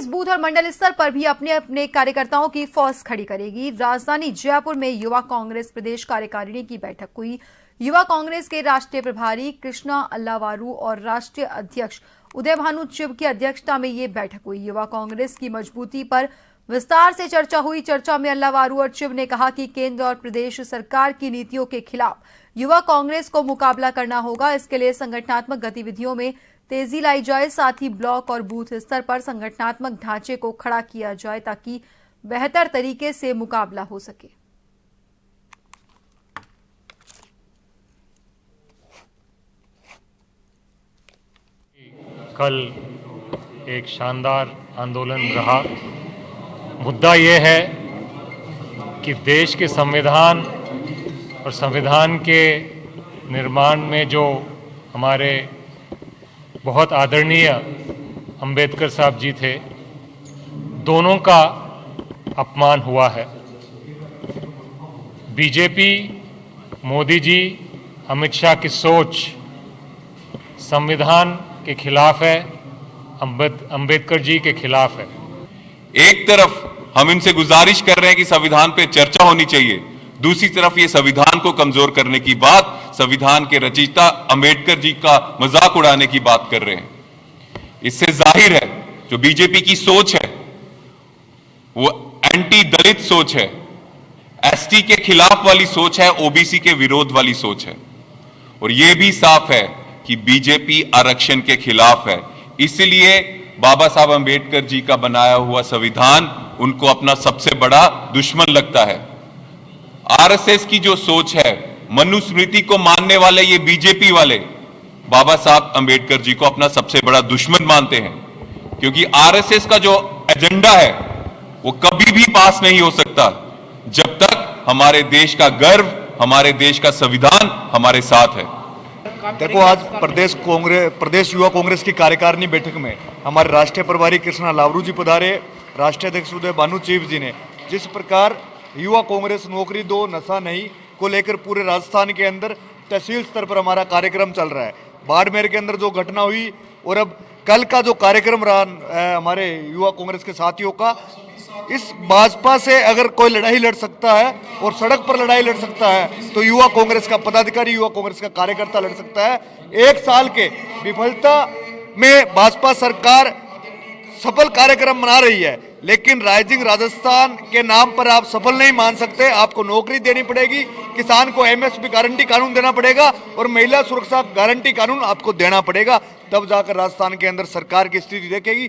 Booth और मंडल स्तर पर भी अपने अपने कार्यकर्ताओं की फौज खड़ी करेगी। राजधानी जयपुर में युवा कांग्रेस प्रदेश कार्यकारिणी की बैठक हुई। युवा कांग्रेस के राष्ट्रीय प्रभारी कृष्णा अल्लावारू और राष्ट्रीय अध्यक्ष उदय भानु चिब की अध्यक्षता में ये बैठक हुई। युवा कांग्रेस की मजबूती पर विस्तार से चर्चा हुई। चर्चा में अल्लावारू और चिब ने कहा कि केंद्र और प्रदेश सरकार की नीतियों के खिलाफ युवा कांग्रेस को मुकाबला करना होगा। इसके लिए संगठनात्मक गतिविधियों में तेजी लाई जाए, साथ ही ब्लॉक और बूथ स्तर पर संगठनात्मक ढांचे को खड़ा किया जाए ताकि बेहतर तरीके से मुकाबला हो सके। कल एक शानदार आंदोलन रहा। मुद्दा यह है कि देश के संविधान और संविधान के निर्माण में जो हमारे बहुत आदरणीय अंबेडकर साहब जी थे, दोनों का अपमान हुआ है। बीजेपी, मोदी जी, अमित शाह की सोच संविधान के खिलाफ है, अंबेडकर जी के खिलाफ है। एक तरफ हम इनसे गुजारिश कर रहे हैं कि संविधान पे चर्चा होनी चाहिए, दूसरी तरफ ये संविधान को कमजोर करने की बात, संविधान के रचयिता अंबेडकर जी का मजाक उड़ाने की बात कर रहे हैं। इससे जाहिर है जो बीजेपी की सोच है वो एंटी दलित सोच है, एसटी के खिलाफ वाली सोच है, ओबीसी के विरोध वाली सोच है। और यह भी साफ है कि बीजेपी आरक्षण के खिलाफ है। इसलिए बाबा साहब अंबेडकर जी का बनाया हुआ संविधान उनको अपना सबसे बड़ा दुश्मन लगता है। आरएसएस की जो सोच है, मनुस्मृति को मानने वाले ये बीजेपी वाले बाबा साहब अंबेडकर जी को अपना सबसे बड़ा दुश्मन मानते हैं, क्योंकि आरएसएस का जो एजेंडा है वो कभी भी पास नहीं हो सकता जब तक हमारे देश का गर्व, हमारे देश का संविधान हमारे साथ है। देखो, आज प्रदेश युवा कांग्रेस की कार्यकारिणी बैठक में हमारे राष्ट्रीय प्रभारी कृष्णा अल्लावारू जी पधारे, राष्ट्रीय अध्यक्ष उदय भानु चिब जी ने जिस प्रकार युवा कांग्रेस नौकरी दो नशा नहीं को लेकर पूरे राजस्थान के अंदर तहसील स्तर पर हमारा कार्यक्रम चल रहा है। बाड़मेर के अंदर जो घटना हुई और अब कल का जो कार्यक्रम रहा हमारे युवा कांग्रेस के साथियों का, इस भाजपा से अगर कोई लड़ाई लड़ सकता है और सड़क पर लड़ाई लड़ सकता है तो युवा कांग्रेस का पदाधिकारी, युवा कांग्रेस का कार्यकर्ता लड़ सकता है। एक साल के विफलता में भाजपा सरकार सफल कार्यक्रम मना रही है, लेकिन राइजिंग राजस्थान के नाम पर आप सफल नहीं मान सकते। आपको नौकरी देनी पड़ेगी, किसान को एमएसपी गारंटी कानून देना पड़ेगा और महिला सुरक्षा गारंटी कानून आपको देना पड़ेगा, तब जाकर राजस्थान के अंदर सरकार की स्थिति देखेगी।